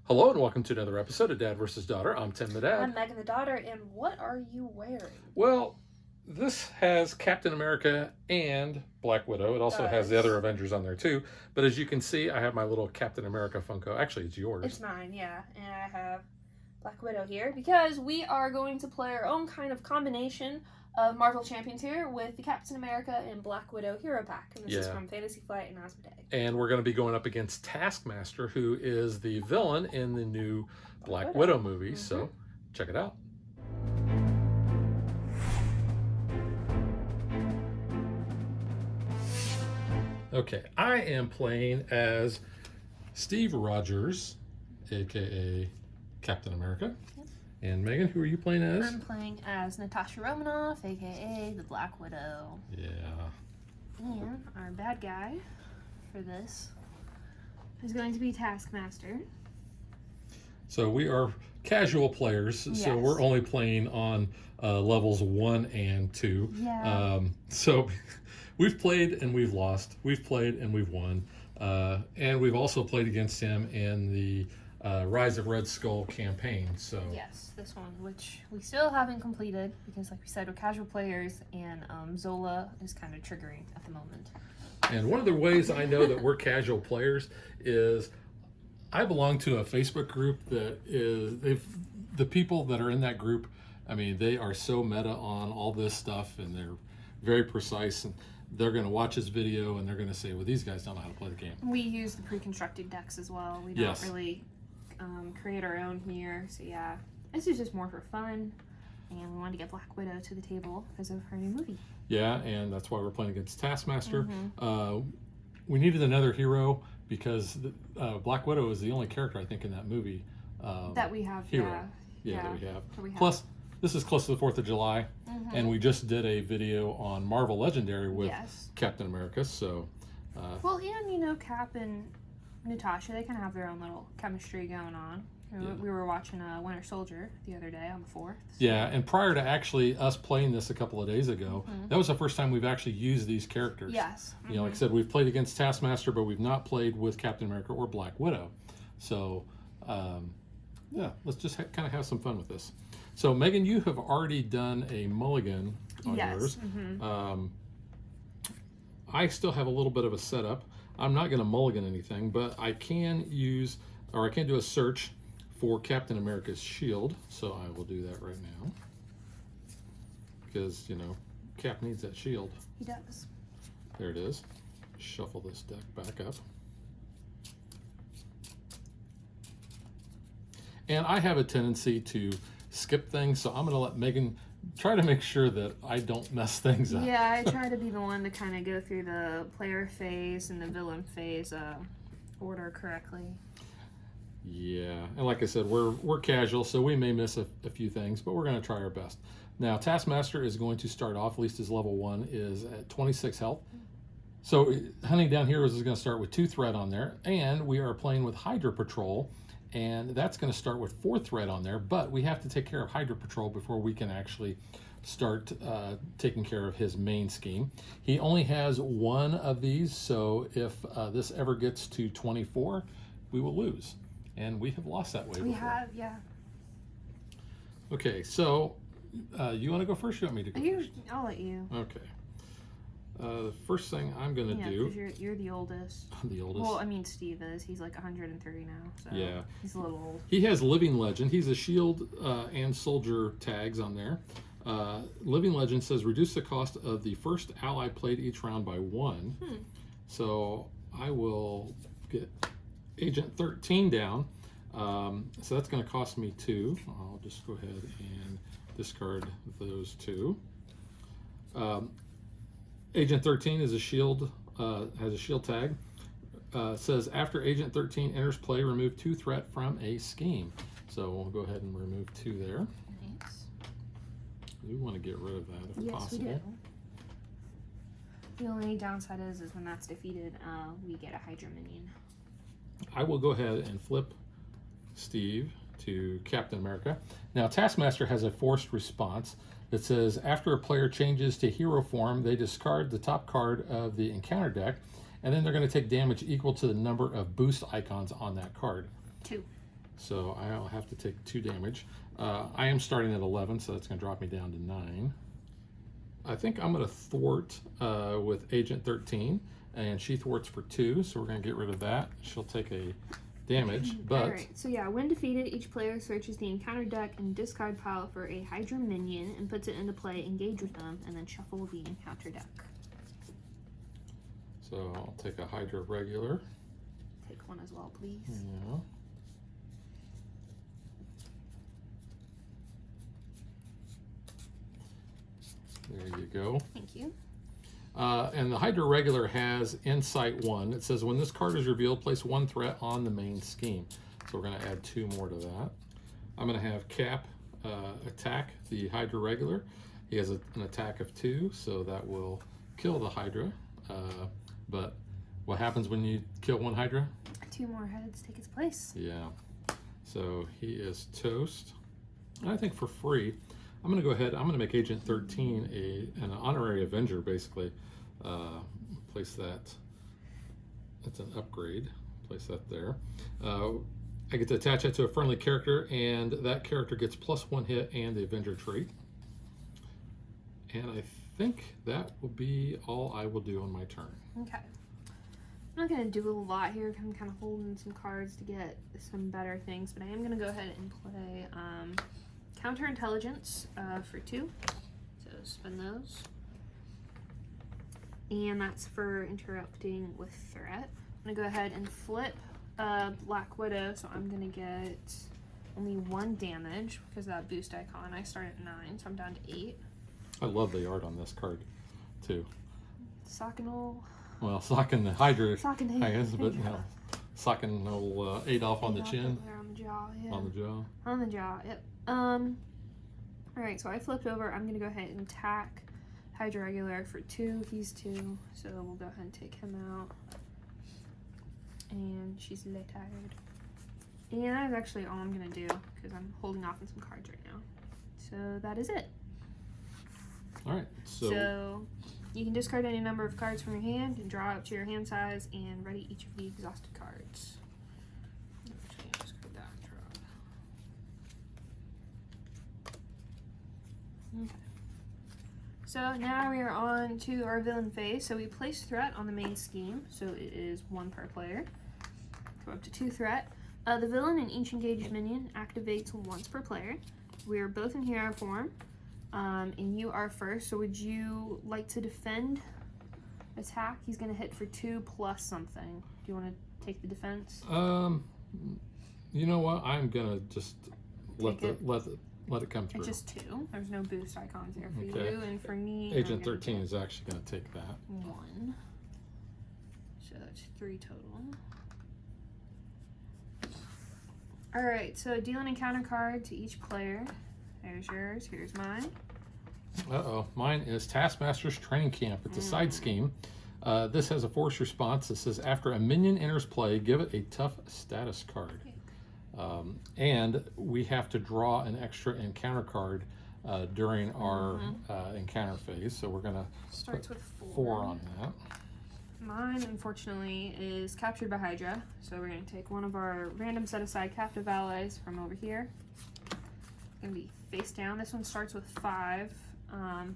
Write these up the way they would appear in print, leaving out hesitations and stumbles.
Hello and welcome to another episode of Dad versus Daughter. I'm Tim the Dad. I'm Megan the daughter, and what are you wearing? Well, this has Captain America and Black Widow. It also has the other Avengers on there too. But as you can see, I have my little Captain America Funko. Actually, it's yours. It's mine, yeah. And I have Black Widow here because we are going to play our own kind of combination of Marvel Champions here with the Captain America and Black Widow Hero Pack. And this is from Fantasy Flight and Asmodee. And we're going to be going up against Taskmaster, who is the villain in the new Black Widow movie. So check it out. Okay, I am playing as Steve Rogers, aka Captain America. And Megan, who are you playing as? I'm playing as Natasha Romanoff, aka the Black Widow. Yeah. And our bad guy for this is going to be Taskmaster. So we are casual players, so we're only playing on levels 1 and 2. Yeah. So we've played and we've lost. We've played and we've won. And we've also played against him in the Rise of Red Skull campaign. So yes, this one, which we still haven't completed because, like we said, we're casual players, and Zola is kind of triggering at the moment. And one of the ways I know that we're casual players is I belong to a Facebook group that is the people that are in that group. I mean, they are so meta on all this stuff, and they're very precise, and they're going to watch this video and they're going to say, well, these guys don't know how to play the game. We use the pre-constructed decks as well. We don't really create our own here. So yeah, this is just more for fun, and we wanted to get Black Widow to the table because of her new movie. Yeah, and that's why we're playing against Taskmaster. We needed another hero because Black Widow is the only character, I think, in that movie that we have. Hero. Yeah, that we have. Plus, this is close to the 4th of July, and we just did a video on Marvel Legendary with Captain America, so... well, and, you know, Cap and Natasha, they kind of have their own little chemistry going on. We were watching Winter Soldier the other day on the 4th. So. Yeah, and prior to actually us playing this a couple of days ago, that was the first time we've actually used these characters. Yes. You know, like I said, we've played against Taskmaster, but we've not played with Captain America or Black Widow. So, yeah, let's just kind of have some fun with this. So, Megan, you have already done a mulligan on yours. I still have a little bit of a setup. I'm not going to mulligan anything, but I can use, or I can do a search for Captain America's shield. So I will do that right now. Because, you know, Cap needs that shield. He does. There it is. Shuffle this deck back up. And I have a tendency to skip things, so I'm going to let Megan try to make sure that I don't mess things up. Yeah, I try to be the one to kind of go through the player phase and the villain phase order correctly. Yeah, and like I said, we're casual, so we may miss a few things, but we're going to try our best. Now, Taskmaster is going to start off, at least his level 1 is at 26 health. So Hunting Down Heroes is going to start with 2 threat on there, and we are playing with Hydra Patrol, and that's going to start with 4 threat on there, but we have to take care of Hydra Patrol before we can actually start taking care of his main scheme. He only has 1 of these, so if this ever gets to 24, we will lose. And we have lost that way before. We have, yeah. Okay, so you want to go first? You want me to go first? I'll let you. Okay. The first thing I'm going to do... Yeah, because you're the oldest. I'm the oldest. Well, I mean, Steve is. He's like 130 now, so yeah. He's a little old. He has Living Legend. He's a shield and soldier tags on there. Living Legend says reduce the cost of the first ally played each round by 1. So I will get Agent 13 down. So that's going to cost me 2. I'll just go ahead and discard those 2. Agent 13 is a shield, has a shield tag. Says after Agent 13 enters play, remove 2 threat from a scheme. So we'll go ahead and remove 2 there. Thanks. We want to get rid of that if possible. Yes, we do. The only downside is when that's defeated, we get a Hydra minion. I will go ahead and flip Steve to Captain America. Now, Taskmaster has a forced response that says after a player changes to hero form, they discard the top card of the encounter deck, and then they're going to take damage equal to the number of boost icons on that card. 2. So I'll have to take 2 damage. I am starting at 11, so that's going to drop me down to 9. I think I'm going to thwart with Agent 13, and she thwarts for 2, so we're going to get rid of that. She'll take a damage, but... Alright, so yeah, when defeated, each player searches the encounter deck and discard pile for a Hydra minion and puts it into play, engage with them, and then shuffle the encounter deck. So I'll take a Hydra regular. Take one as well, please. Yeah. There you go. Thank you. And the Hydra regular has Insight 1. It says when this card is revealed, place 1 threat on the main scheme. So we're going to add 2 more to that. I'm going to have Cap attack the Hydra regular. He has an attack of 2, so that will kill the Hydra. But what happens when you kill 1 Hydra? 2 more heads take its place. Yeah. So he is toast. And I think for free, I'm going to go ahead. I'm going to make Agent 13 an honorary Avenger, basically. Place that. That's an upgrade. Place that there. I get to attach that to a friendly character, and that character gets +1 hit and the Avenger trait. And I think that will be all I will do on my turn. Okay. I'm not going to do a lot here. I'm kind of holding some cards to get some better things, but I am going to go ahead and play Counterintelligence for 2. So spend those. And that's for interrupting with threat. I'm going to go ahead and flip Black Widow, so I'm going to get only 1 damage because of that boost icon. I start at 9, so I'm down to 8. I love the art on this card, too. Socking Well, socking the Hydra, Socking I guess, but you know, socking old Adolf on the chin. There on the jaw, yeah. On the jaw. On the jaw, yep. Alright, so I flipped over. I'm going to go ahead and attack Hydra Regular for 2. He's 2, so we'll go ahead and take him out. And she's a little tired. And that is actually all I'm going to do, because I'm holding off on some cards right now. So that is it. Alright, So you can discard any number of cards from your hand and draw up to your hand size and ready each of the exhausted cards. Actually, I'll discard that and draw. Okay. So now we are on to our villain phase. So we place threat on the main scheme, so it is 1 per player. Go up to 2 threat. The villain and each engaged minion activates once per player. We are both in hero form. And you are first, so would you like to defend attack? He's going to hit for 2 plus something. Do you want to take the defense? You know what? I'm going to just let it come through. It's just 2. There's no boost icons there for Okay. you, and for me, Agent 13 is actually going to take that. 1. So that's 3 total. Alright, so deal an encounter card to each player. There's yours, here's mine. Uh-oh, mine is Taskmaster's Training Camp. It's a side scheme. This has a force response that says after a minion enters play, give it a tough status card. And we have to draw an extra encounter card during our encounter phase. So we're going to Starts with 4 on that. Mine, unfortunately, is captured by Hydra. So we're going to take one of our random set-aside captive allies from over here. It's going to be face down. This one starts with 5,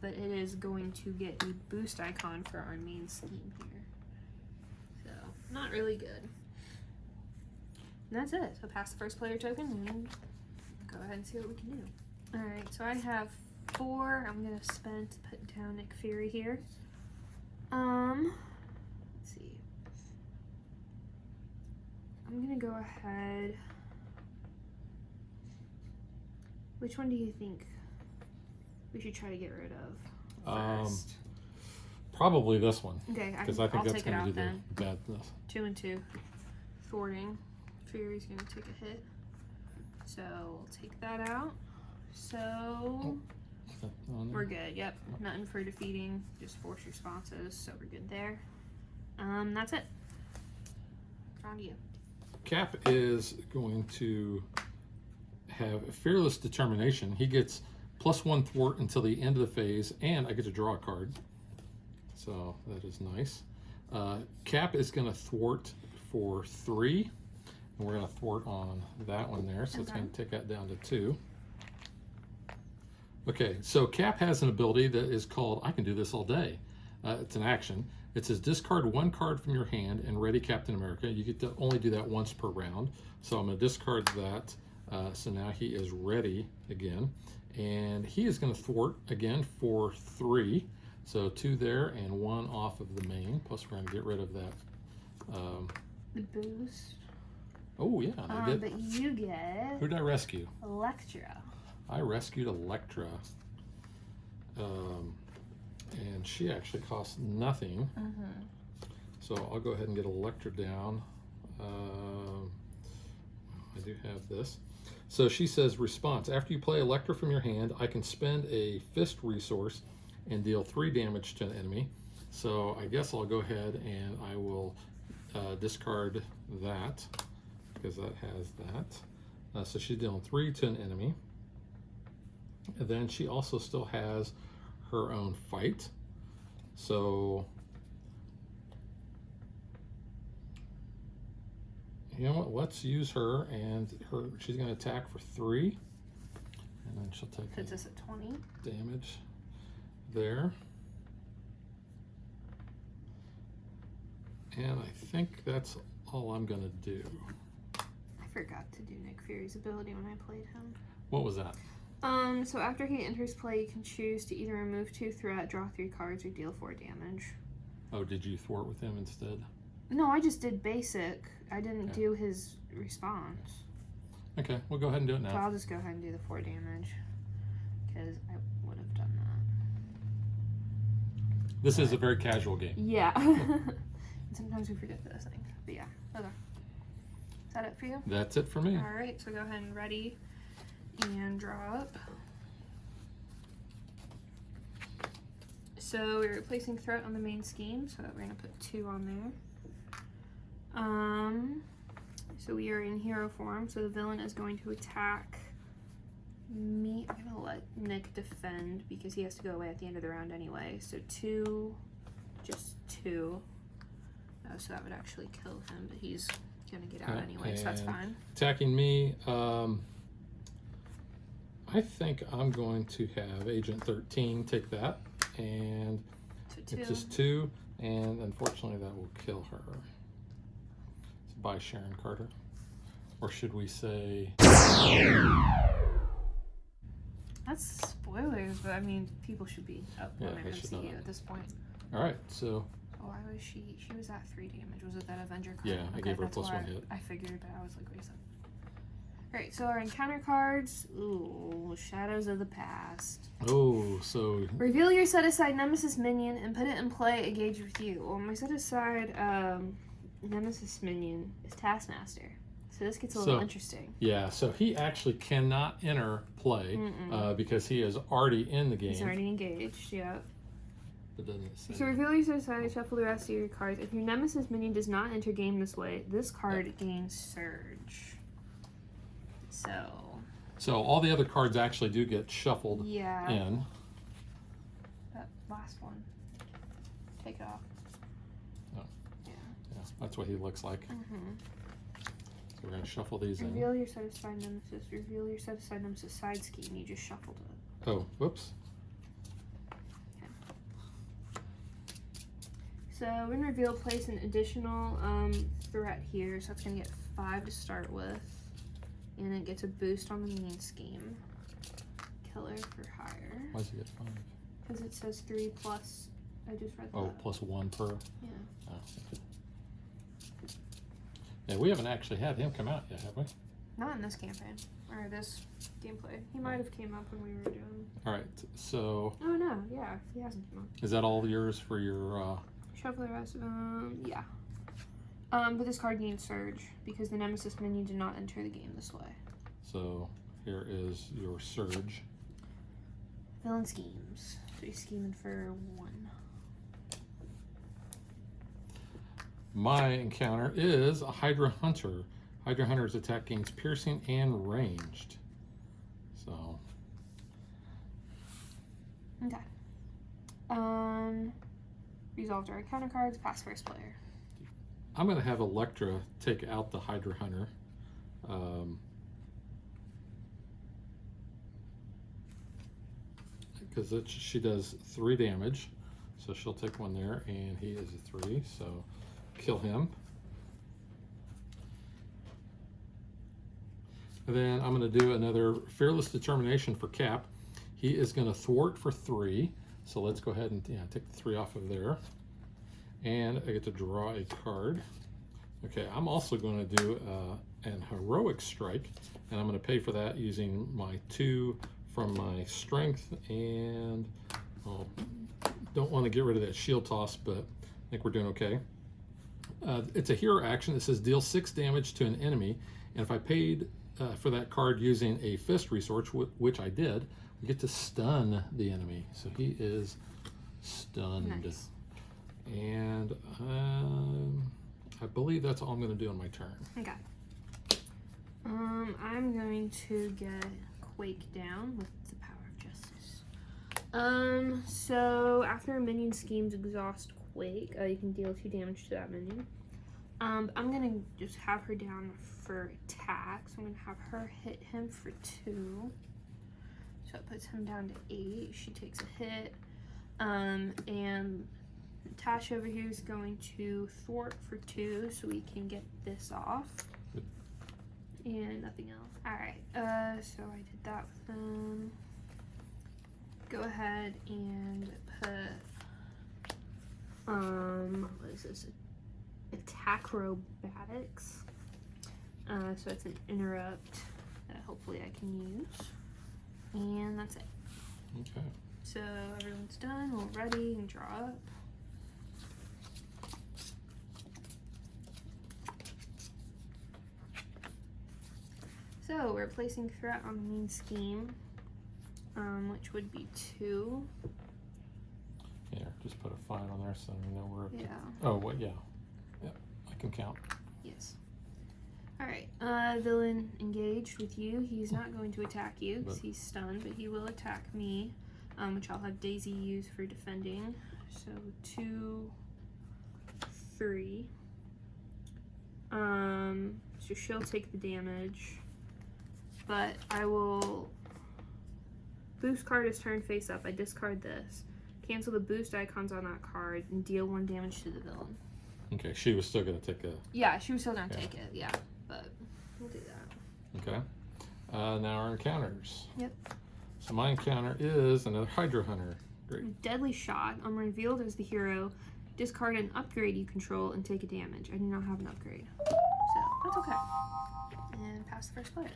but it is going to get a boost icon for our main scheme here. So, not really good. And that's it. So pass the first player token and go ahead and see what we can do. Alright, so I have 4. I'm going to spend to put down Nick Fury here. Let's see. I'm going to go ahead. Which one do you think we should try to get rid of first? Probably this one. Okay, because I think I'll that's take it going to out do then. the badness. 2 and 2. Thwarting. Fury's going to take a hit. So we'll take that out. So we're good. Yep. Nothing for defeating. Just force responses. So we're good there. That's it. On to you. Cap is going to have Fearless Determination. He gets +1 thwart until the end of the phase, and I get to draw a card. So that is nice. Cap is going to thwart for 3. And we're going to thwart on that one there, so it's going to take that down to 2. Okay, so Cap has an ability that is called, I can do this all day. It's an action. It says discard 1 card from your hand and ready Captain America. You get to only do that once per round. So I'm going to discard that. So now he is ready again. And he is going to thwart again for 3. So 2 there and 1 off of the main. Plus we're going to get rid of that. The boost. Oh yeah. But you get... Who did I rescue? Electra. I rescued Electra. And she actually costs nothing. So I'll go ahead and get Electra down. I do have this. So she says, response. After you play Electra from your hand, I can spend a fist resource and deal 3 damage to an enemy. So I guess I'll go ahead and I will discard that, because that has that. So she's dealing 3 to an enemy. And then she also still has her own fight. So, you know what, let's use her, and she's going to attack for 3. And then she'll take Puts us at 20 damage there. And I think that's all I'm going to do. I forgot to do Nick Fury's ability when I played him. What was that? So after he enters play, you can choose to either remove 2 threat, draw 3 cards, or deal 4 damage. Oh, did you thwart with him instead? No, I just did basic. I didn't do his response. Okay, we'll go ahead and do it So now. I'll just go ahead and do the 4 damage, because I would have done that. This is a very casual game. Yeah. Sometimes we forget those things. But yeah, okay. Is that it for you? That's it for me. Alright, so go ahead and ready and draw up. So we're replacing threat on the main scheme, so we're gonna put 2 on there. So we are in hero form, so the villain is going to attack me. I'm gonna let Nick defend because he has to go away at the end of the round anyway. So 2, just 2. Oh, so that would actually kill him, but he's gonna get out anyway, so that's fine. Attacking me, I think I'm going to have Agent 13 take that, and So 2. it's just 2, and unfortunately that will kill her. So bye, Sharon Carter. Or should we say... That's spoilers, but I mean, people should be up Yeah, on their they should know MCU that. at this point. All right, so Oh, why was she was at 3 damage. Was it that Avenger card? yeah, I gave her a that's +1 why hit. I figured, but I was like, wait a second. Alright, so our encounter cards. Ooh, Shadows of the Past. Oh, so Reveal your set-aside Nemesis minion and put it in play, engage with you. Well, my set-aside Nemesis minion is Taskmaster. So this gets a little interesting. yeah, so he actually cannot enter play because he is already in the game. He's already engaged, yeah. But doesn't it say? So reveal your set-aside, shuffle the rest of your cards. If your Nemesis minion does not enter game this way, this card gains Surge. So all the other cards actually do get shuffled yeah. in. That last one. Take it off. Oh. Yeah. Yeah, that's what he looks like. So we're going to shuffle these in. Reveal your set-aside Nemesis. Reveal your set-aside Nemesis side scheme. You just shuffled it. Oh, whoops. So we're going to reveal, place an additional threat here. So it's going to get 5 to start with. And it gets a boost on the main scheme. Killer for hire. Why does he get 5? Because it says 3 plus. I just read that. Oh, +1 per. Yeah. Oh, okay. Yeah, we haven't actually had him come out yet, have we? Not in this campaign. Or this gameplay. He might have came up when we were doing... All right, so Oh no, yeah. He hasn't come up. is that all yours for your... Shuffle the rest of them. Yeah. But this card needs Surge because the Nemesis minion did not enter the game this way. So here is your Surge. Villain schemes. So he's scheming for 1. My encounter is a Hydra Hunter. Hydra Hunter's attack gains piercing and ranged. So. Okay. Resolved our encounter cards. Pass first player. I'm going to have Electra take out the Hydra Hunter. Because she does 3 damage, so she'll take 1 there, and he is a 3, so kill him. And then I'm going to do another Fearless Determination for Cap. He is going to thwart for 3, so let's go ahead and take the 3 off of there. And I get to draw a card. Okay, I'm also going to do an Heroic Strike, and I'm going to pay for that using my 2 from my Strength, and don't want to get rid of that Shield Toss, but I think we're doing okay. It's a hero action that says deal 6 damage to an enemy, and if I paid for that card using a Fist resource, which I did, we get to stun the enemy. So he is stunned. Nice. And I believe that's all I'm going to do on my turn. Okay. I'm going to get Quake down with the Power of Justice. So after a minion schemes exhaust Quake, you can deal 2 damage to that minion. I'm gonna just have her down for attack, so I'm gonna have her hit him for 2. So it puts him down to 8. She takes a hit. And Tash over here is going to thwart for 2, so we can get this off. And nothing else. Alright, so I did that with them. Go ahead and put, what is this? Attack Acrobatics. So it's an interrupt that hopefully I can use. And that's it. Okay. So everyone's done, we're ready, and draw up. So we're placing threat on the main scheme, which would be 2. Yeah, just put a 5 on there so we know we're up to. Yeah. Oh, what? Yeah. Yep, I can count. Yes. Alright, villain engaged with you. He's not going to attack you because he's stunned, but he will attack me, which I'll have Daisy use for defending. So 2, 3. So she'll take the damage, but I will boost card is turned face up. I discard this, cancel the boost icons on that card, and deal 1 damage to the villain. Okay, she was still going to take a... Yeah, she was still going to take it, yeah, but we'll do that. Okay. Now our encounters. Yep. So my encounter is another Hydra Hunter. Great. Deadly Shot. I'm revealed as the hero. Discard an upgrade you control and take a damage. I do not have an upgrade, so that's okay. And pass the first player.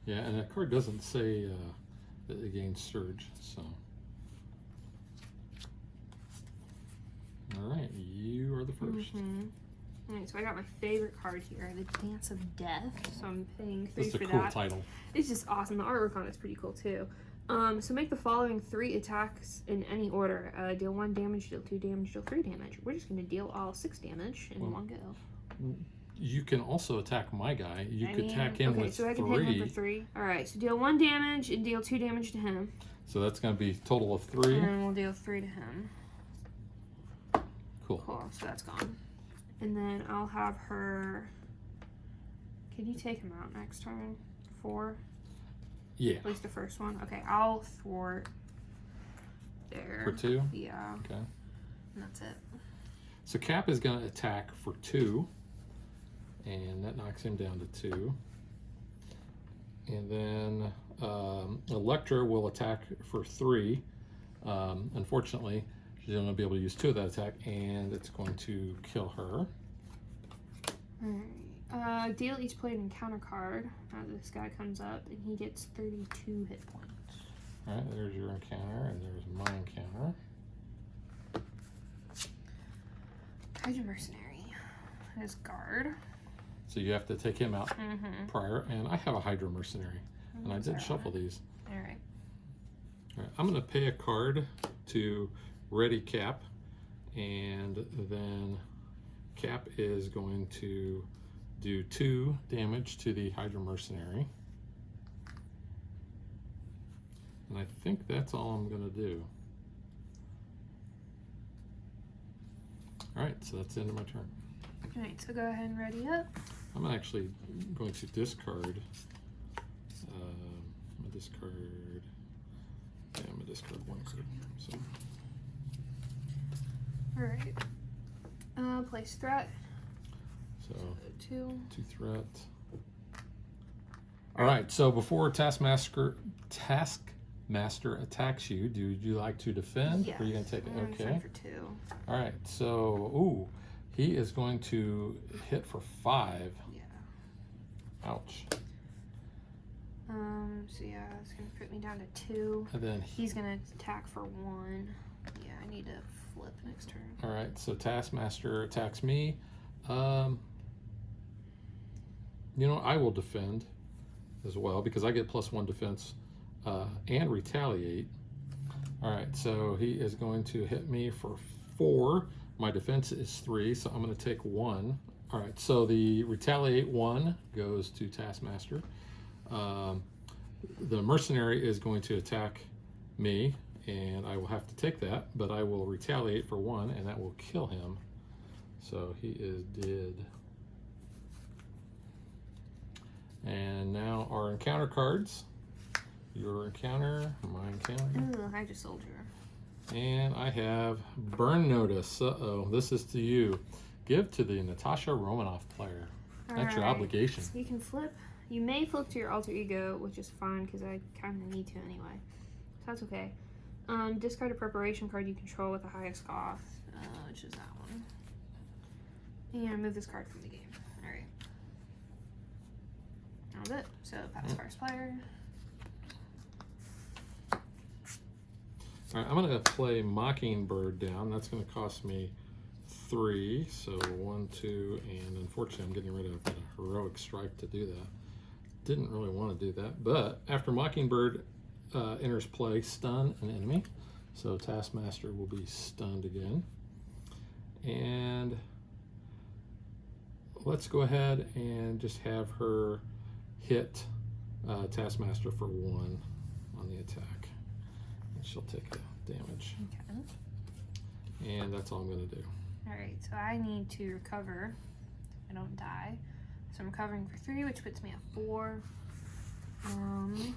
Yeah, and that card doesn't say that it gains Surge, so... Alright, you are the first. Alright, so I got my favorite card here, the Dance of Death. So I'm paying 3 That's a for cool that. title. It's just awesome. The artwork on it's pretty cool too. So make the following 3 attacks in any order. Deal 1 damage, deal 2 damage, deal 3 damage. We're just going to deal all 6 damage in one go. You can also attack my guy. You could attack him with 3. So I can hit him for 3. Alright, so deal 1 damage and deal 2 damage to him. So that's going to be a total of 3. And then we'll deal 3 to him. Cool. Cool, so that's gone. And then I'll have her... Can you take him out next turn? 4? Yeah. At least the first one. Okay, I'll thwart there. For 2? Yeah. Okay. And that's it. So Cap is going to attack for 2. And that knocks him down to 2. And then Electra will attack for 3. Unfortunately, she's only going to be able to use 2 of that attack, and it's going to kill her. Alright. Deal each player an encounter card. This guy comes up, and he gets 32 hit points. Alright, there's your encounter, and there's my encounter. Hydra Mercenary. His guard. So you have to take him out prior, and I have a Hydra Mercenary, and I did shuffle these. Alright. Alright, I'm going to pay a card to ready Cap, and then Cap is going to do 2 damage to the Hydra Mercenary. And I think that's all I'm going to do. Alright, so that's the end of my turn. Alright, so go ahead and ready up. I'm actually going to discard. I'm gonna discard. Yeah, I'm gonna discard one card. So. Alright. Place threat. So 2. 2 threat. All right. So before Taskmaster attacks you, do you like to defend? Yes. Or are you gonna take it? Okay. Defend for 2. All right. So he is going to hit for 5. Yeah. Ouch. So yeah, it's gonna put me down to 2. And then he's gonna attack for 1. Yeah, I need to flip next turn. All right. So Taskmaster attacks me. I will defend as well because I get +1 defense and retaliate. All right, so he is going to hit me for 4. My defense is 3, so I'm going to take 1. All right, so the retaliate 1 goes to Taskmaster. The mercenary is going to attack me, and I will have to take that, but I will retaliate for 1, and that will kill him. So he is dead. And now our encounter cards. Your encounter, my encounter. Ooh, Hydra Soldier. And I have Burn Notice. Uh-oh, this is to you. Give to the Natasha Romanoff player. That's your obligation. So you can flip. You may flip to your alter ego, which is fine because I kind of need to anyway. So that's okay. Discard a preparation card you control with the highest cost, which is that one. And remove this card from the game. Alright. That was it. So pass first player. All right, I'm going to play Mockingbird down. That's going to cost me 3. So 1, 2, and unfortunately I'm getting rid of the heroic strike to do that. Didn't really want to do that, but after Mockingbird enters play, stun an enemy. So Taskmaster will be stunned again. And let's go ahead and just have her hit Taskmaster for 1 on the attack. And she'll take the damage. Okay. And that's all I'm going to do. Alright, so I need to recover. I don't die. So I'm recovering for 3, which puts me at 4. And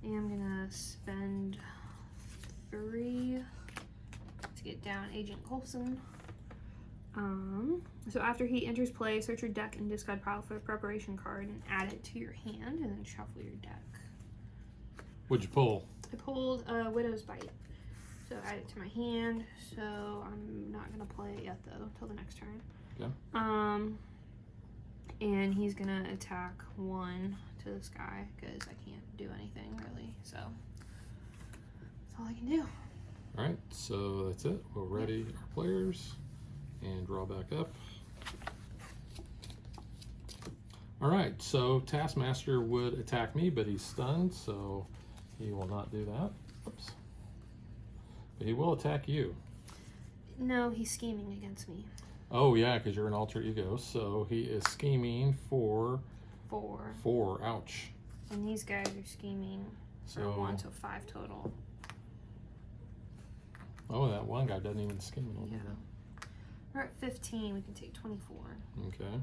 I'm gonna spend 3 to get down Agent Coulson. So after he enters play, search your deck and discard pile for a preparation card and add it to your hand, and then shuffle your deck. What'd you pull? I pulled Widow's Bite. So add it to my hand. So I'm not gonna play it yet though, till the next turn. Okay. And he's gonna attack 1 to this guy because I can't do anything really. So that's all I can do. All right, so that's it. We'll ready our players and draw back up. All right, so Taskmaster would attack me, but he's stunned, so he will not do that. Oops. But he will attack you. No, he's scheming against me. Oh yeah, because you're an alter ego, so he is scheming for 4. 4. Ouch. And these guys are scheming for 1, so 5 total. Oh, that one guy doesn't even scheme at all. Yeah. We're at 15. We can take 24. Okay.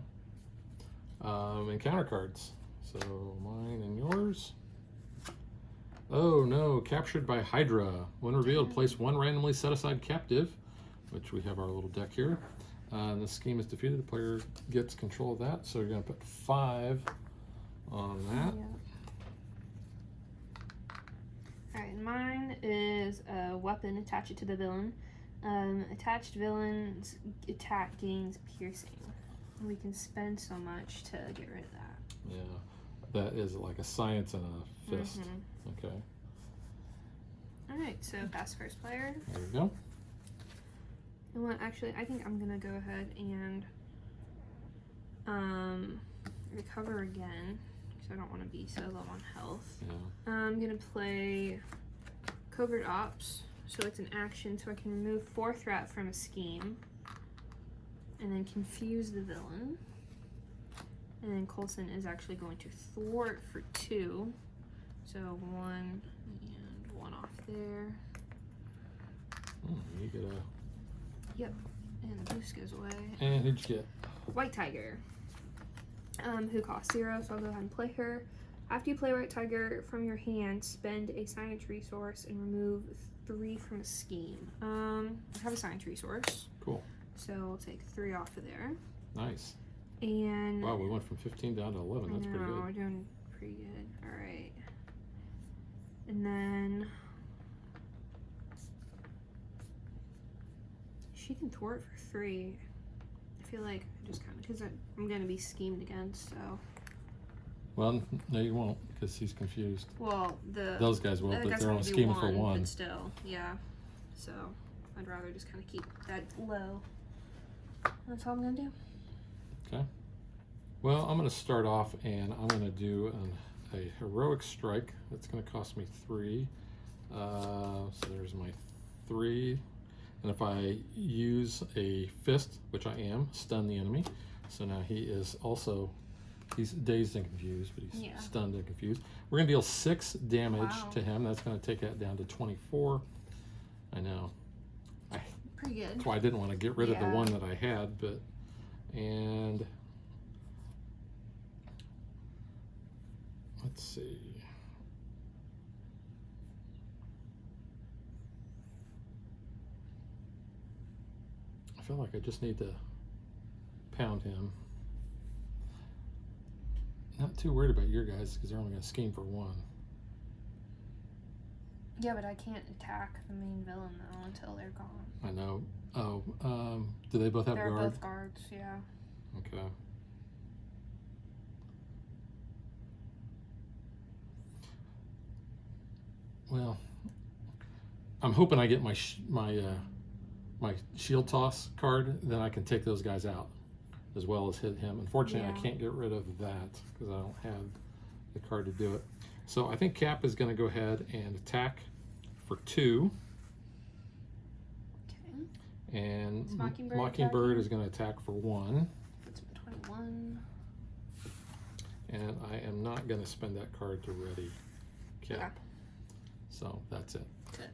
Encounter cards. So mine and yours. Oh no! Captured by Hydra. When revealed, place 1 randomly set aside captive, which we have our little deck here. The scheme is defeated. The player gets control of that. So you're going to put 5 on that. Yeah. Alright, mine is a weapon. Attach it to the villain. Attached villain's attack gains piercing. We can spend so much to get rid of that. Yeah. That is like a science and a fist. Okay. Alright, so pass first player. There you go. And what actually I think I'm gonna go ahead and recover again because I don't want to be so low on health. Yeah. I'm gonna play Covert Ops, so it's an action, so I can remove 4 threat from a scheme, and then confuse the villain. And then Coulson is actually going to thwart for 2, so 1 and 1 off there. You get a. Yep. And the boost goes away. And who'd you get? White Tiger. Who costs 0, so I'll go ahead and play her. After you play White Tiger from your hand, spend a science resource and remove 3 from a scheme. I have a science resource. Cool. So I'll take 3 off of there. Nice. And wow, we went from 15 down to 11. That's pretty good. We're doing pretty good. All right. And then she can thwart for 3. I feel like I just kind of, because I'm going to be schemed against, so. Well, no, you won't, because he's confused. Well, those guys will, but they're on scheming for 1. But still, yeah. So I'd rather just kind of keep that low. That's all I'm going to do. Okay. Well, I'm going to start off, and I'm going to do a heroic strike. That's going to cost me 3. So there's my 3. And if I use a fist, which I am, stun the enemy. So now he is also, he's dazed and confused, but he's stunned and confused. We're going to deal 6 damage to him. That's going to take that down to 24. I know. Pretty good. That's why I didn't want to get rid of the one that I had, but, and let's see. I feel like I just need to pound him. Not too worried about your guys because they're only going to scheme for 1. Yeah, but I can't attack the main villain though until they're gone. I know. Oh, do they both have guard? They're both guards, yeah. Okay. Well, I'm hoping I get my my shield toss card, then I can take those guys out as well as hit him. Unfortunately, I can't get rid of that because I don't have the card to do it. So I think Cap is going to go ahead and attack for 2. Okay. And Mockingbird is going to attack for 1. That's 21. And I am not going to spend that card to ready Cap. Okay. So that's it. That's it.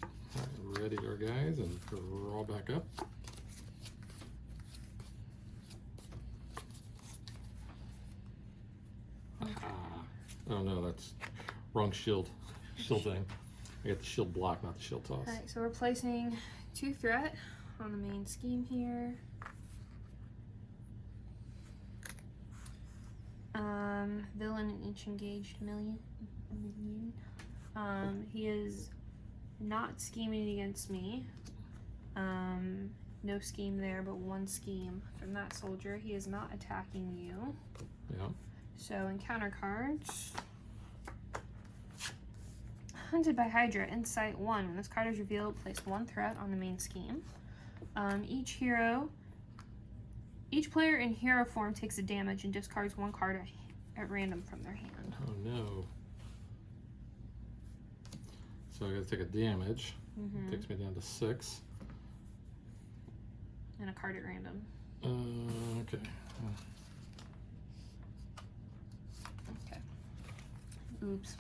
All right, ready our guys and draw back up. Oh no, that's wrong shield thing. I got the shield block, not the shield toss. Alright, so we're placing 2 threat on the main scheme here. Villain in each engaged minion. He is not scheming against me. No scheme there, but 1 scheme from that soldier. He is not attacking you. Yeah. So encounter cards. Hunted by Hydra, Insight 1. When this card is revealed, place 1 threat on the main scheme. Each player in hero form takes a damage and discards 1 card at random from their hand. Oh no. So I gotta take a damage. Takes me down to 6. And a card at random. Okay. Okay. Oops.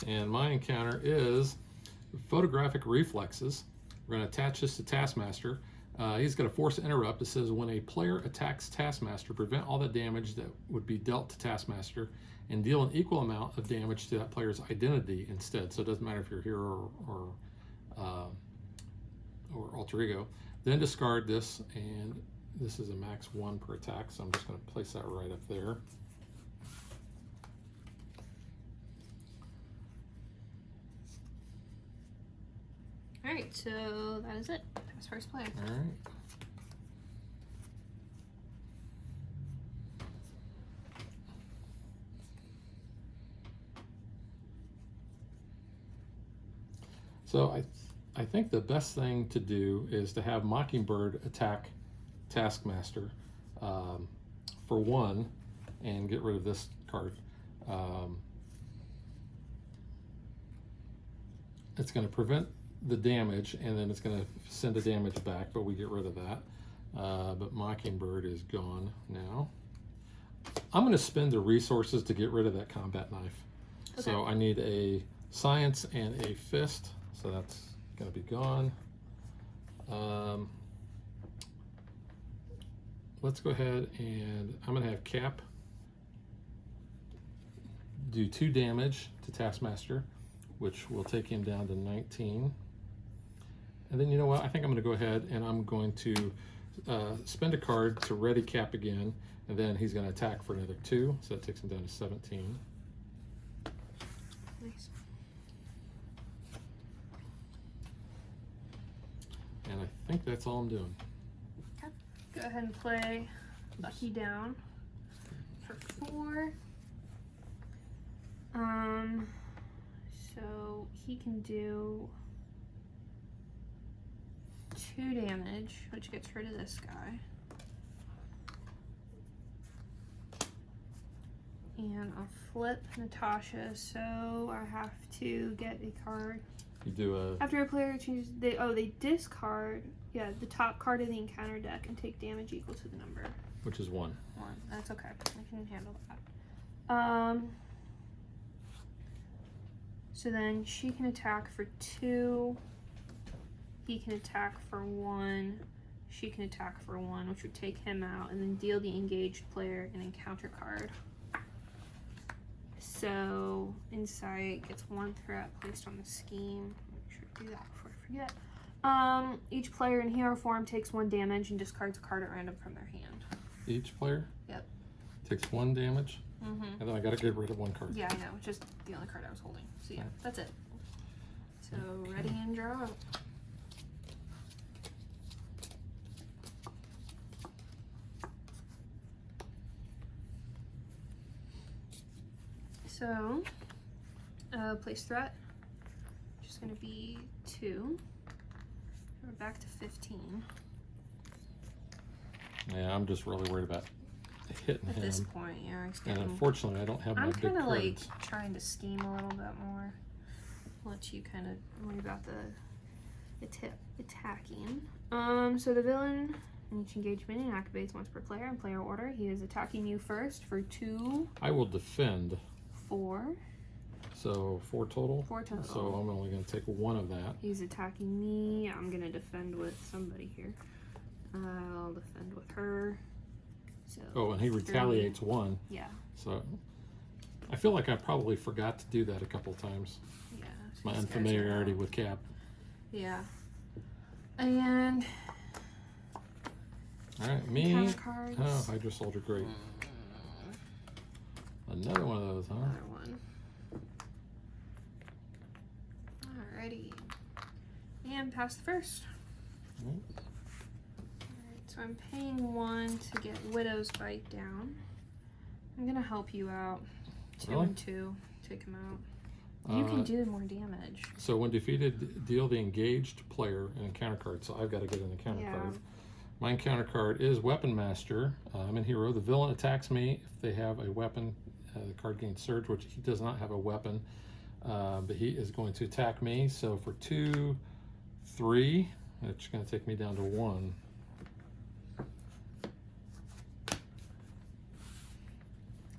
And my encounter is photographic reflexes. We're going to attach this to Taskmaster. He's got a force interrupt. It says when a player attacks Taskmaster, prevent all the damage that would be dealt to Taskmaster and deal an equal amount of damage to that player's identity instead. So it doesn't matter if you're hero or alter ego. Then discard this, and this is a max 1 per attack, so I'm just going to place that right up there. Alright, so that is it. That's first play. All right. So I think the best thing to do is to have Mockingbird attack Taskmaster for 1 and get rid of this card. It's going to prevent the damage, and then it's going to send the damage back, but we get rid of that. But Mockingbird is gone now. I'm going to spend the resources to get rid of that combat knife. Okay. So I need a science and a fist, so that's going to be gone. Let's go ahead and I'm going to have Cap do 2 damage to Taskmaster, which will take him down to 19. And then you know what? I think I'm going to go ahead and I'm going to spend a card to ready Cap again, and then he's going to attack for another 2, so that takes him down to 17. Nice. And I think that's all I'm doing. Go ahead and play Lucky down for 4. So he can do 2 damage, which gets rid of this guy. And I'll flip Natasha, so I have to get a card. You do a... After a player changes, they discard, the top card of the encounter deck and take damage equal to the number. Which is 1. 1. That's okay. I can handle that. So then she can attack for 2. He can attack for 1. She can attack for 1, which would take him out, and then deal the engaged player an encounter card. So Insight gets 1 threat placed on the scheme. Make sure to do that before I forget. Each player in hero form takes 1 damage and discards a card at random from their hand. Each player? Yep. Takes 1 damage? Mm-hmm. And then I gotta get rid of 1 card. Yeah, I know. It's just the only card I was holding. So yeah, Right. that's it. So ready and draw. So, place threat, which is going to be 2. We're back to 15. Yeah, I'm just really worried about hitting At him. this point, yeah. And unfortunately, I don't have my I'm big kind of cards. like trying to scheme a little bit more. Let you kind of worry about the attacking. So the villain in each engagement activates once per player in player order. He is attacking you first for 2. I will defend. 4. So 4 total? 4 total. So I'm only going to take 1 of that. He's attacking me. I'm going to defend with somebody here. I'll defend with her. So Oh, and he 3. retaliates 1. Yeah. So I feel like I probably forgot to do that a couple times. Yeah. My these guys are unfamiliarity out. with Cap. Yeah. And Alright, me. counter cards. Oh, Hydra Soldier, great. Another one of those, huh? Another one. Alrighty. And pass the first. Right. Alright, so I'm paying 1 to get Widow's Bite down. I'm gonna help you out. 2 Really? and 2. Take him out. You can do more damage. So when defeated, deal the engaged player an encounter card. So I've got to get an encounter card. My encounter card is Weapon Master. I'm in hero. The villain attacks me if they have a weapon. The card gains surge, which he does not have a weapon, but he is going to attack me. So for 2, 3, it's going to take me down to 1.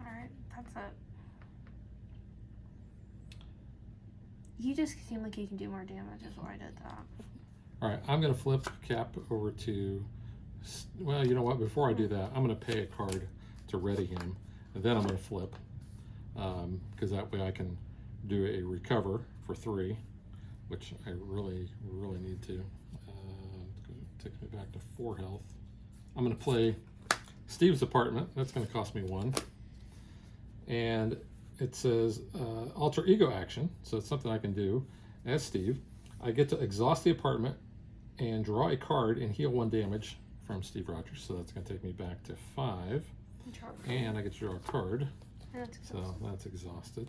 Alright, that's it. You just seem like you can do more damage, is why I did that. All right, I'm going to flip Cap over to, well, you know what? Before I do that, I'm going to pay a card to ready him, and then I'm going to flip, because that way I can do a recover for 3, which I really, really need to. It takes me back to 4 health. I'm going to play Steve's Apartment. That's going to cost me 1. And it says alter ego action, so it's something I can do as Steve. I get to exhaust the apartment and draw a card and heal 1 damage from Steve Rogers. So that's going to take me back to 5. And I get to draw a card. So that's exhausted.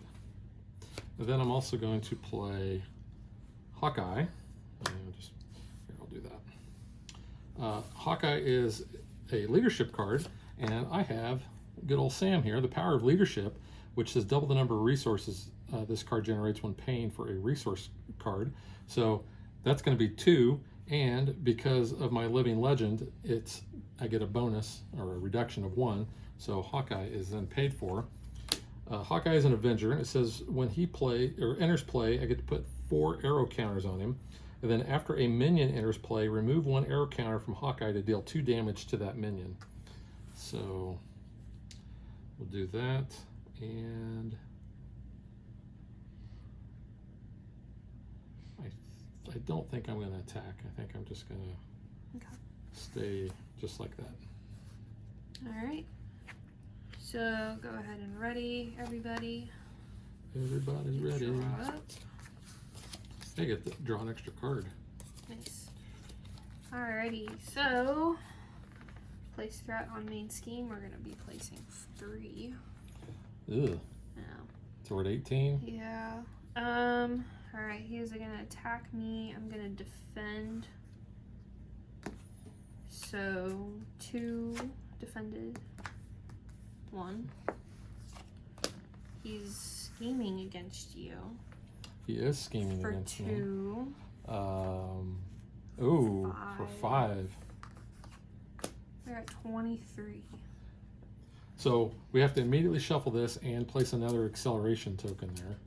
And then I'm also going to play Hawkeye. I'll do that. Hawkeye is a leadership card, and I have good old Sam here, the Power of Leadership, which says double the number of resources this card generates when paying for a resource card. So that's going to be 2, and because of my living legend, I get a bonus or a reduction of 1. So Hawkeye is then paid for. Hawkeye is an Avenger, and it says when he enters play, I get to put 4 arrow counters on him. And then after a minion enters play, remove 1 arrow counter from Hawkeye to deal 2 damage to that minion. So we'll do that. And I don't think I'm going to attack. I think I'm just going to stay just like that. All right. So go ahead and ready, everybody. Everybody's ready. Draw up. I get to draw an extra card. Nice. Alrighty, so place threat on main scheme. We're gonna be placing 3. Ugh. No. So we're at 18. Yeah. Alright, he's gonna attack me. I'm gonna defend. So 2 defended. 1. He's scheming against you. He is scheming For against 2. me. Ooh, for 5. We're at 23. So we have to immediately shuffle this and place another acceleration token there.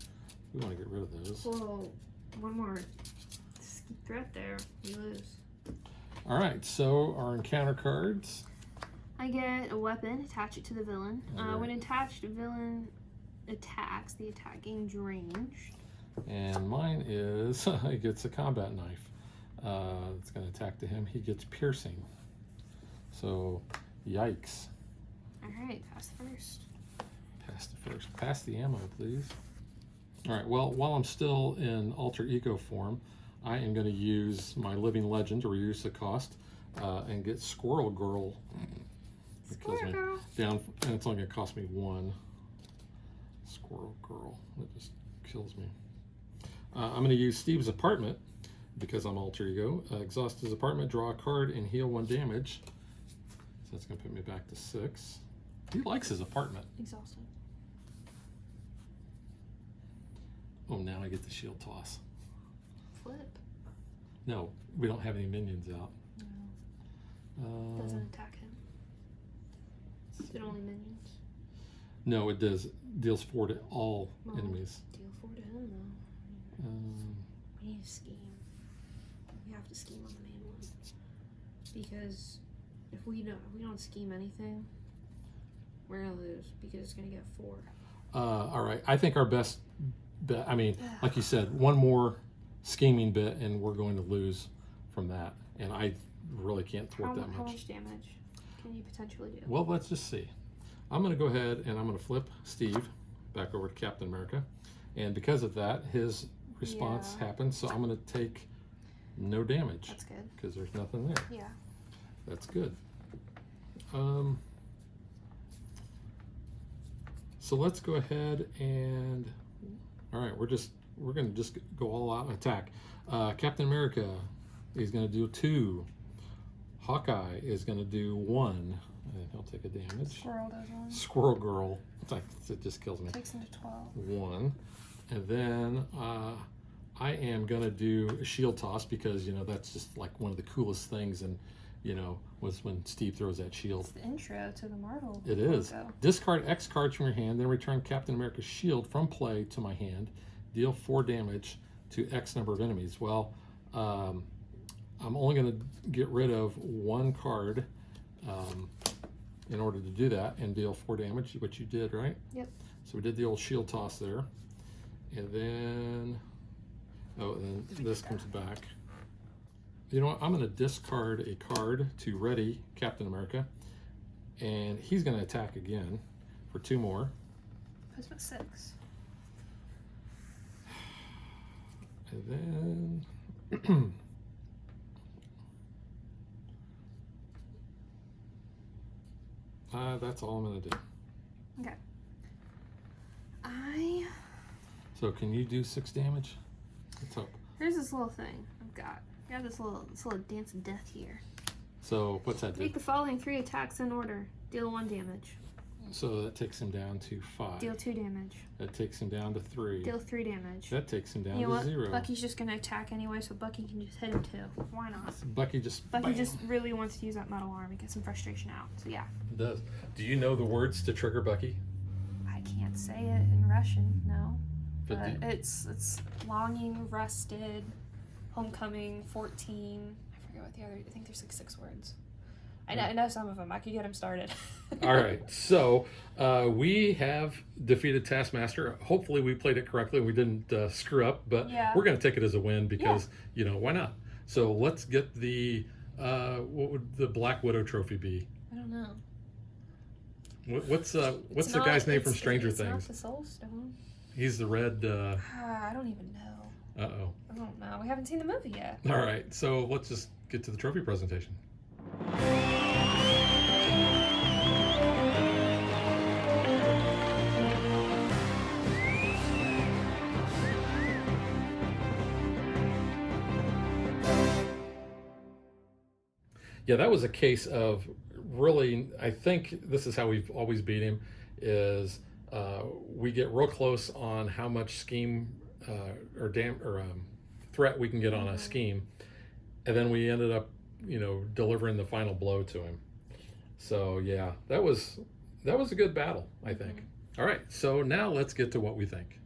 We want to get rid of those. Whoa, 1 more threat there. You lose. All right, so our encounter cards. I get a weapon, attach it to the villain. Alright. When attached, the villain attacks, the attack gains range. And mine is, he gets a combat knife. It's going to attack to him. He gets piercing. So, yikes. Alright, pass first. Pass the first. Pass the ammo, please. All right, well, while I'm still in alter ego form, I am going to use my living legend to reduce the cost and get Squirrel Girl. It kills me down, and it's only going to cost me 1. Squirrel Girl. It just kills me. I'm going to use Steve's apartment because I'm alter ego. Exhaust his apartment, draw a card, and heal 1 damage. So that's going to put me back to 6. He likes his apartment. Exhausted. Oh, now I get the shield toss. Flip. No, we don't have any minions out. No. Doesn't attack him. Is it only minions? No, it does. Deals 4 to all enemies. Deal 4 to him though. We need to scheme. We have to scheme on the main one. Because if we don't scheme anything, we're gonna lose because it's gonna get 4. All right. I think our best bet, I mean, like you said, 1 more scheming bit and we're going to lose from that. And I really can't thwart that How much. much damage can you potentially do? Well, let's just see. I'm going to go ahead and I'm going to flip Steve back over to Captain America. And because of that, his response happens. So I'm going to take no damage. That's good. Because there's nothing there. Yeah. That's good. So let's go ahead and, all right, we're going to just go all out and attack. Captain America is going to do 2. Hawkeye is going to do 1. And he'll take a damage. Squirrel does 1. Squirrel Girl, it just kills me. Takes him to 12. 1. And then I am going to do a shield toss because, you know, that's just like one of the coolest things. And, you know, was when Steve throws that shield. It's the intro to the Marvel. It is. Logo. Discard X cards from your hand, then return Captain America's shield from play to my hand. Deal 4 damage to X number of enemies. Well, I'm only going to get rid of 1 card in order to do that and deal 4 damage, which you did, right? Yep. So we did the old shield toss there. And then, and then this comes back. You know what? I'm going to discard a card to ready Captain America. And he's going to attack again for 2 more. Puts him at 6. And then... that's all I'm going to do. Okay. So can you do 6 damage? Let's hope. Here's this little thing I've got. I got this little dance of death here. So what's that do? Make the following 3 attacks in order. Deal 1 damage. So that takes him down to 5. Deal 2 damage. That takes him down to 3. Deal 3 damage. That takes him down You know to what? 0. Bucky's just gonna attack anyway, so Bucky can just hit him too. Why not? Bucky just really wants to use that metal arm and get some frustration out. So yeah. It does. Do you know the words to trigger Bucky? I can't say it in Russian, no. But But it's longing, rusted, Homecoming 14. I forget what the other. I think there's like 6 words. I know some of them. I could get them started. All right, so we have defeated Taskmaster. Hopefully we played it correctly. We didn't screw up, but Yeah. we're going to take it as a win because, you know, why not? So let's get the, what would the Black Widow trophy be? I don't know. What's the guy's name from Stranger Things? It's not the Soul Stone. He's the red... I don't even know. Uh-oh. I don't know. We haven't seen the movie yet. All right, so let's just get to the trophy presentation. Yeah, that was a case of really, I think this is how we've always beat him, is we get real close on how much scheme threat we can get on a scheme, and then we ended up, you know, delivering the final blow to him. So yeah, that was a good battle, I think. All right, so now let's get to what we think.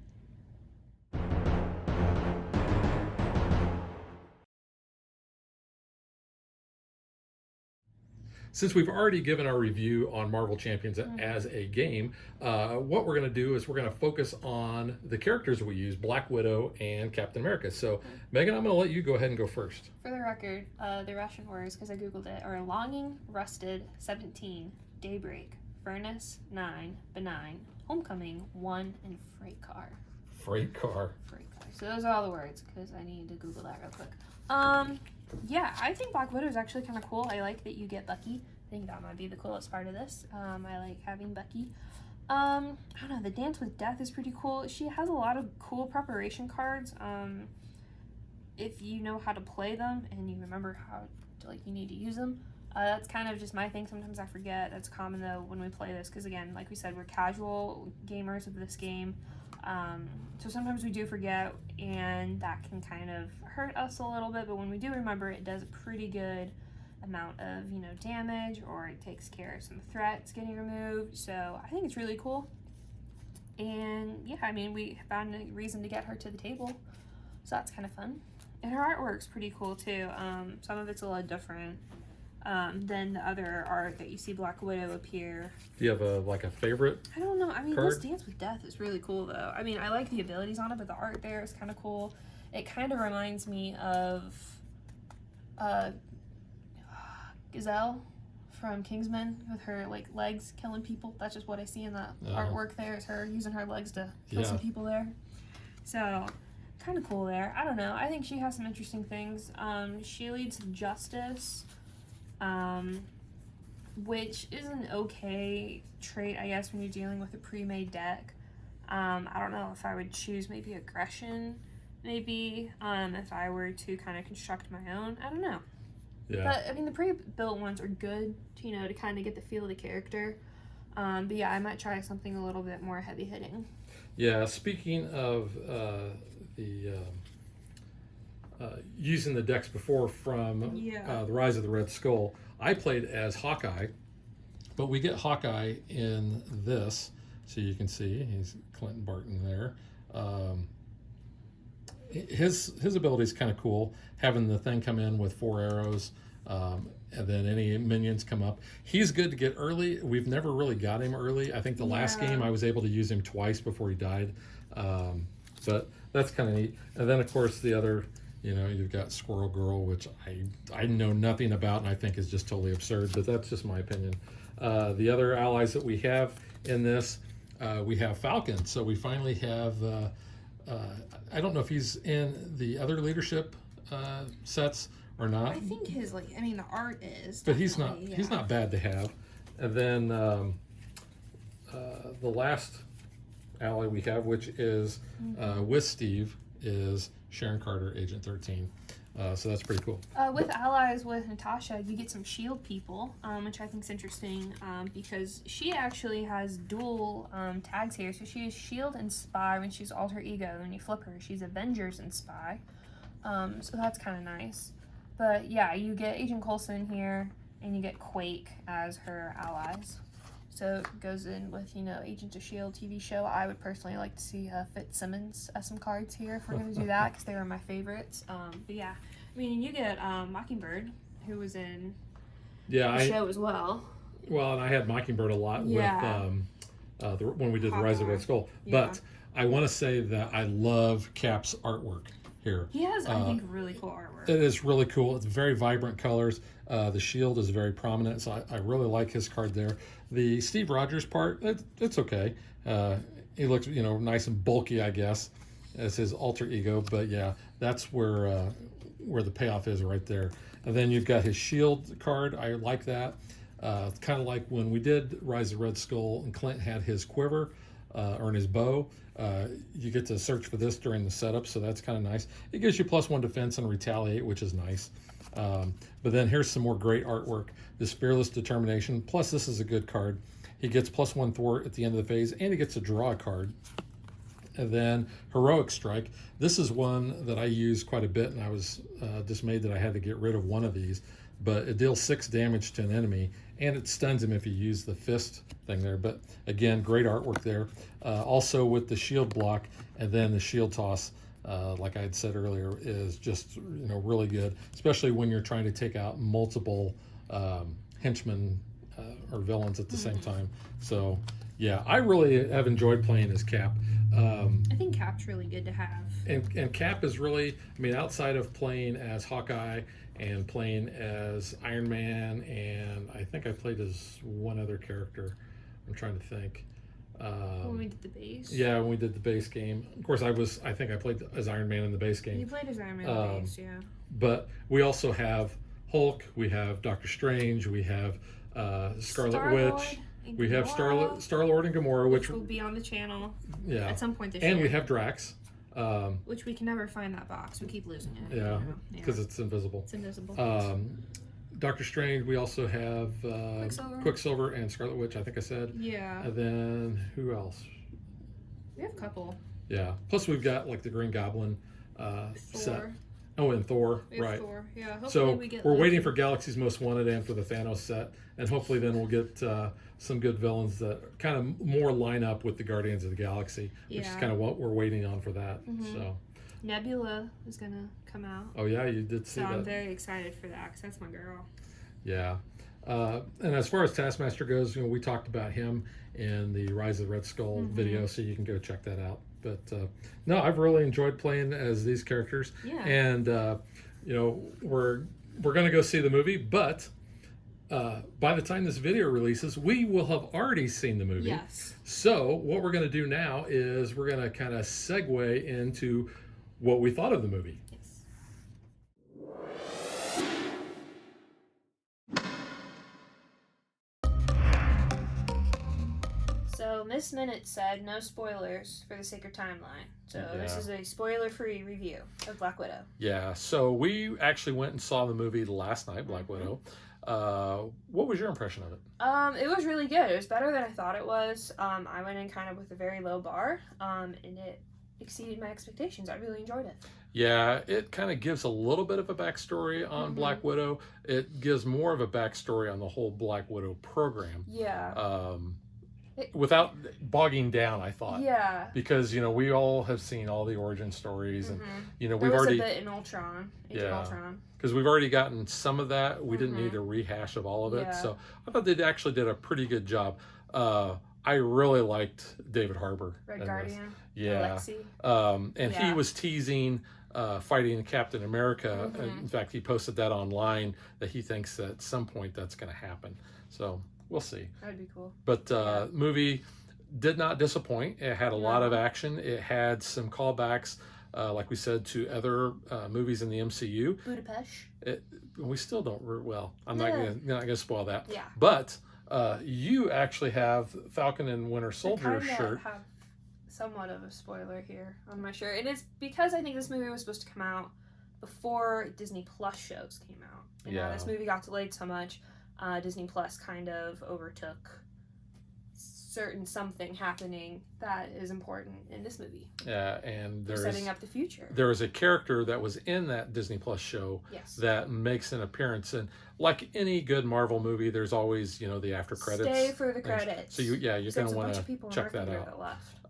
Since we've already given our review on Marvel Champions as a game, what we're going to do is we're going to focus on the characters we use, Black Widow and Captain America. So, Megan, I'm going to let you go ahead and go first. For the record, the Russian words, because I googled it, are Longing, Rusted, 17, Daybreak, Furnace, 9, Benign, Homecoming, 1, and Freight Car. Freight car. Freight car. So those are all the words, because I needed to Google that real quick. Yeah, I think Black Widow is actually kind of cool. I like that you get Bucky. I think that might be the coolest part of this. I like having Bucky. I don't know, the Dance with Death is pretty cool. She has a lot of cool preparation cards. If you know how to play them and you remember how to, like, you need to use them. That's kind of just my thing. Sometimes I forget. That's common, though, when we play this, because, again, like we said, we're casual gamers of this game. So sometimes we do forget, and that can kind of hurt us a little bit, but when we do remember, it does a pretty good amount of, you know, damage, or it takes care of some threats getting removed. So I think it's really cool. And yeah, I mean, we found a reason to get her to the table, so that's kind of fun. And her artwork's pretty cool too. Some of it's a little different than the other art that you see Black Widow appear. Do you have a favorite? I don't know. I mean, card? this Dance with Death is really cool though. I mean, I like the abilities on it, but the art there is kind of cool. It kind of reminds me of Gazelle from Kingsman with her like legs killing people. That's just what I see in the artwork there, is her using her legs to kill some people there. So kind of cool there. I don't know. I think she has some interesting things. She leads Justice, which is an okay trait, I guess, when you're dealing with a pre-made deck. I don't know if I would choose maybe Aggression, maybe, if I were to kind of construct my own. I don't know. Yeah. But, I mean, the pre-built ones are good, you know, to kind of get the feel of the character. But yeah, I might try something a little bit more heavy-hitting. Yeah, speaking of using the decks before from the Rise of the Red Skull, I played as Hawkeye, but we get Hawkeye in this, so you can see he's Clinton Barton there. His ability is kind of cool, having the thing come in with 4 arrows, and then any minions come up. He's good to get early. We've never really got him early. I think the last game I was able to use him twice before he died, but that's kind of neat. And then, of course, the other, you know, you've got Squirrel Girl, which I know nothing about and I think is just totally absurd, but that's just my opinion. The other allies that we have in this, we have Falcon. So we finally have, I don't know if he's in the other leadership sets or not. I think his, like, I mean, the art is. But he's not bad to have. And then the last ally we have, which is with Steve, is Sharon Carter, Agent 13. So that's pretty cool. With allies with Natasha, you get some shield people, which I think is interesting, because she actually has dual tags here. So she is shield and spy when she's alter ego. When you flip her, she's Avengers and spy. So that's kind of nice. But yeah, you get Agent Coulson here, and you get Quake as her allies. So it goes in with, you know, Agents of S.H.I.E.L.D. TV show. I would personally like to see Fitzsimmons as some cards here if we're going to do that, because they were my favorites. But yeah, I mean, you get Mockingbird, who was in the show as well. Well, and I had Mockingbird a lot with when we did the Rise of the Red Skull. Yeah. But I want to say that I love Cap's artwork here. He has, I think, really cool artwork. It is really cool. It's very vibrant colors. The shield is very prominent, so I really like his card there. The Steve Rogers part, it's okay. He looks, you know, nice and bulky, I guess, as his alter ego. But yeah, that's where the payoff is right there. And then you've got his shield card. I like that. It's kind of like when we did Rise of Red Skull and Clint had his quiver or in his bow. You get to search for this during the setup, so that's kind of nice. It gives you +1 defense and retaliate, which is nice. But then here's some more great artwork. This Fearless Determination, plus this is a good card. He gets +1 thwart at the end of the phase, and he gets to draw a card. And then Heroic Strike. This is one that I use quite a bit, and I was dismayed that I had to get rid of one of these. But it deals 6 damage to an enemy, and it stuns him if you use the fist thing there. But again, great artwork there. Also with the shield block, and then the shield toss, like I had said earlier, is just, you know, really good, especially when you're trying to take out multiple henchmen or villains at the same time. So yeah, I really have enjoyed playing as Cap. I think Cap's really good to have. And Cap is really, I mean, outside of playing as Hawkeye and playing as Iron Man, and I think I played as one other character. I'm trying to think. When we did the base? Yeah, when we did the base game. Of course, I think I played as Iron Man in the base game. You played as Iron Man in the base, yeah. But we also have Hulk, we have Doctor Strange, we have Scarlet Witch. We have Star-Lord and Gamora, which will be on the channel at some point this year. And we have Drax. Which we can never find that box. We keep losing it. Yeah, because it's invisible. It's invisible. Doctor Strange, we also have Quicksilver and Scarlet Witch, I think I said. Yeah. And then who else? We have a couple. Yeah. Plus we've got like the Green Goblin set. Oh, and Thor, right. Thor. Yeah, hopefully so we're waiting for Galaxy's Most Wanted and for the Thanos set, and hopefully then we'll get some good villains that kind of more line up with the Guardians of the Galaxy, which is kind of what we're waiting on for that. So Nebula is gonna come out. Oh yeah, you did see that. So I'm very excited for that because that's my girl. Yeah. And as far as Taskmaster goes, you know, we talked about him in the Rise of the Red Skull video, so you can go check that out. But no, I've really enjoyed playing as these characters. Yeah. And you know, we're gonna go see the movie, but by the time this video releases, we will have already seen the movie. Yes. So what we're gonna do now is we're gonna kind of segue into what we thought of the movie. So Miss Minute said no spoilers for the Sacred Timeline. So this is a spoiler-free review of Black Widow. Yeah, so we actually went and saw the movie last night, Black Widow. What was your impression of it? It was really good. It was better than I thought it was. I went in kind of with a very low bar, and it exceeded my expectations. I really enjoyed it. Yeah, it kind of gives a little bit of a backstory on Black Widow. It gives more of a backstory on the whole Black Widow program. Yeah. Without bogging down, I thought. Yeah. Because, you know, we all have seen all the origin stories, and, you know, we've already... There was a bit in Ultron. Ultron. Because we've already gotten some of that. We didn't need a rehash of all of it. So I thought they actually did a pretty good job. I really liked David Harbour. Red Guardian. Yeah. And he was teasing fighting Captain America. In fact, he posted that online that he thinks that at some point that's going to happen. So we'll see. That'd be cool. But movie did not disappoint. It had a lot of action. It had some callbacks, like we said, to other movies in the MCU. Budapest. We still don't. Well, I'm not gonna spoil that. Yeah. But you actually have Falcon and Winter Soldier shirt. Have somewhat of a spoiler here on my shirt, and it's because I think this movie was supposed to come out before Disney Plus shows came out. You know, this movie got delayed so much. Disney Plus kind of overtook certain something happening that is important in this movie. And They're setting up the future. There is a character that was in that Disney Plus show that makes an appearance, and like any good Marvel movie, there's always the after credits. Stay for the credits. So you're going to want to check that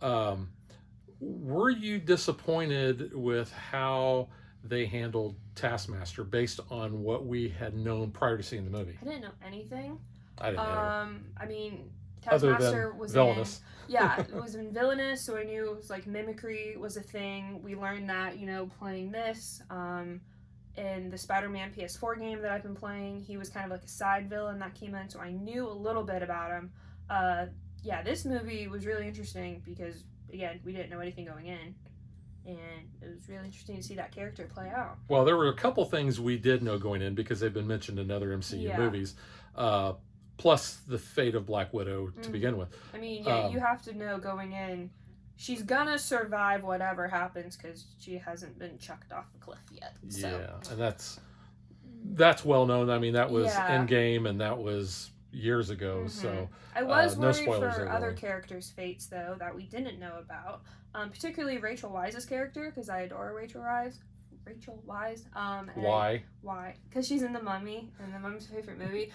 out. Were you disappointed with how they handled Taskmaster based on what we had known prior to seeing the movie? I didn't know anything. I didn't either. I mean, Taskmaster was villainous. It was in villainous, so I knew it was like mimicry was a thing. We learned that, playing this. In the Spider-Man PS4 game that I've been playing, he was kind of like a side villain that came in, so I knew a little bit about him. This movie was really interesting because, again, we didn't know anything going in. And it was really interesting to see that character play out. Well, there were a couple things we did know going in because they've been mentioned in other MCU movies, plus the fate of Black Widow to begin with. I mean, you have to know going in, she's gonna survive whatever happens because she hasn't been chucked off the cliff yet. So. Yeah, and that's well known. I mean, that was Endgame, and that was years ago. So I was worried no for other characters' fates though that we didn't know about. Particularly Rachel Weisz's character, because I adore Rachel Weisz. Why? Why? Because she's in The Mummy, and The Mummy's favorite movie.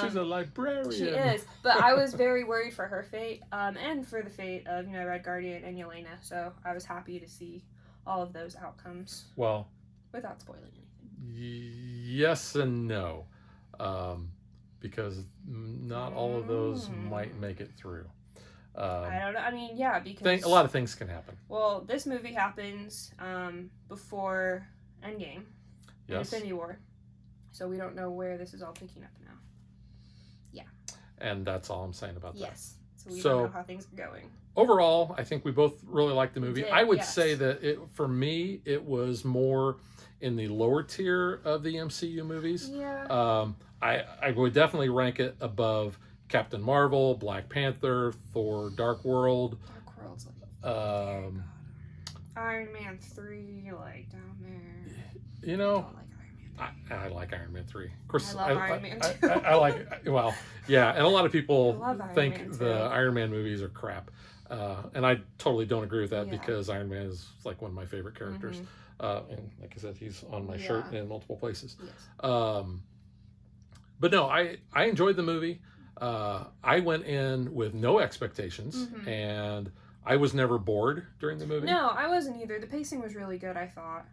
She's a librarian. She is, but I was very worried for her fate, and for the fate of Red Guardian and Yelena. So I was happy to see all of those outcomes. Well, without spoiling anything. Yes and no, because not all of those might make it through. I don't know. I mean, because a lot of things can happen. Well, this movie happens before Endgame, Infinity War, so we don't know where this is all picking up now. Yeah. And that's all I'm saying about that. Yes. So we don't know how things are going. Overall, I think we both really liked the movie. I would say that for me, it was more in the lower tier of the MCU movies. Yeah. I would definitely rank it above Captain Marvel, Black Panther, Thor, Dark World. Dark World's like Iron Man 3, like down there. I like Iron Man 3. Of course, I love Iron Man 2. I like, and a lot of people think Man the Iron Man movies are crap. And I totally don't agree with that because Iron Man is like one of my favorite characters. And like I said, he's on my shirt in multiple places. Yes. But no, I enjoyed the movie. I went in with no expectations, and I was never bored during the movie. No, I wasn't either. The pacing was really good, I thought,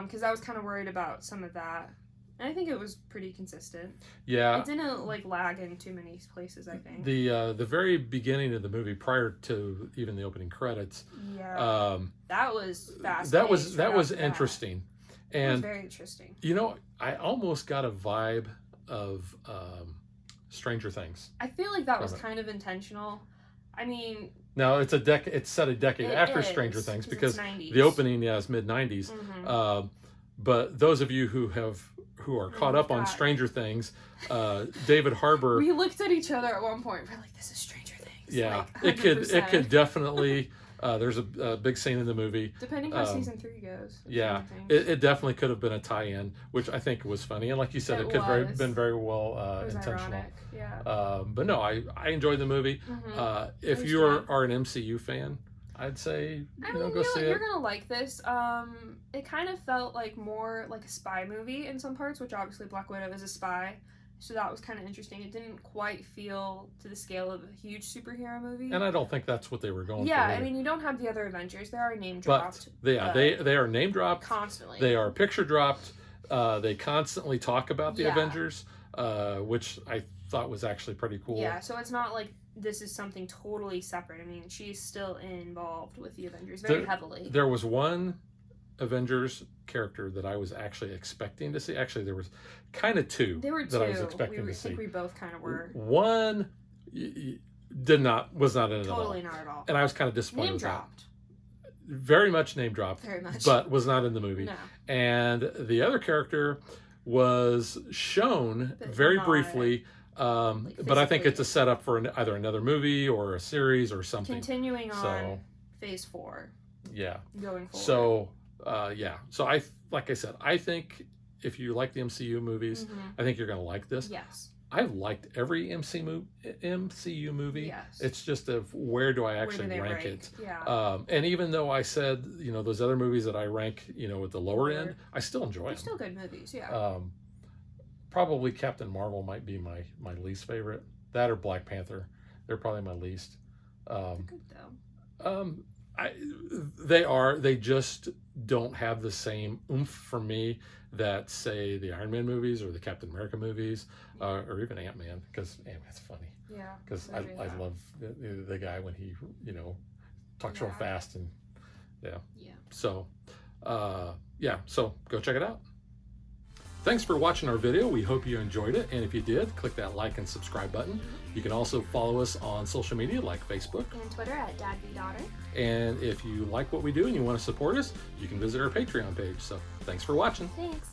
because I was kind of worried about some of that. And I think it was pretty consistent. Yeah. It didn't lag in too many places, I think. The very beginning of the movie, prior to even the opening credits, that was fast. That was interesting. And it was very interesting. I almost got a vibe of Stranger Things. I feel like that was kind of intentional. I mean, no, it's set a decade after Stranger Things because the opening is mid-90s. But those of you who are caught up on Stranger Things, David Harbour. We looked at each other at one point. We're like, "This is Stranger Things." Yeah, like, it could definitely. There's a big scene in the movie. Depending how season 3 goes. Yeah, it definitely could have been a tie-in, which I think was funny. And like you said, it could have been very well intentional. Ironic. Yeah. But no, I enjoyed the movie. If you are an MCU fan, I'd say go see it. You're gonna like this. It kind of felt like more like a spy movie in some parts, which obviously Black Widow is a spy. So that was kind of interesting. It didn't quite feel to the scale of a huge superhero movie. And I don't think that's what they were going for. Yeah, I mean, you don't have the other Avengers. They are name dropped. But they are name dropped. Constantly. They are picture dropped. They constantly talk about the Avengers, which I thought was actually pretty cool. Yeah, so it's not like this is something totally separate. I mean, she's still involved with the Avengers very heavily. There was one Avengers character that I was actually expecting to see. Actually, there was kind of two that I was expecting to see. I think we both kind of were. One was not in it at all. Totally not at all. And I was kind of disappointed. Name dropped. Very much name dropped. Very much. But was not in the movie. No. And the other character was shown very briefly. But I think it's a setup for either another movie or a series or something. Continuing on Phase 4. Yeah. Going forward. So, So like I said, I think if you like the MCU movies, I think you're going to like this. Yes. I've liked every MCU movie. Yes. It's just of where do I actually Where do they rank it? Yeah. And even though I said, you know, those other movies that I rank, you know, at the lower end, I still enjoy They're them. still good movies, yeah. Probably Captain Marvel might be my least favorite. That or Black Panther. They're probably my least. They're good though. They just don't have the same oomph for me that, say, the Iron Man movies or the Captain America movies, or even Ant-Man, because Ant-Man's funny. Yeah. Because I love the guy when he, you know, talks real fast and yeah. So, so go check it out. Thanks for watching our video. We hope you enjoyed it. And if you did, click that like and subscribe button. You can also follow us on social media like Facebook and Twitter at DadBeDaughter. And if you like what we do and you want to support us, you can visit our Patreon page. So thanks for watching. Thanks.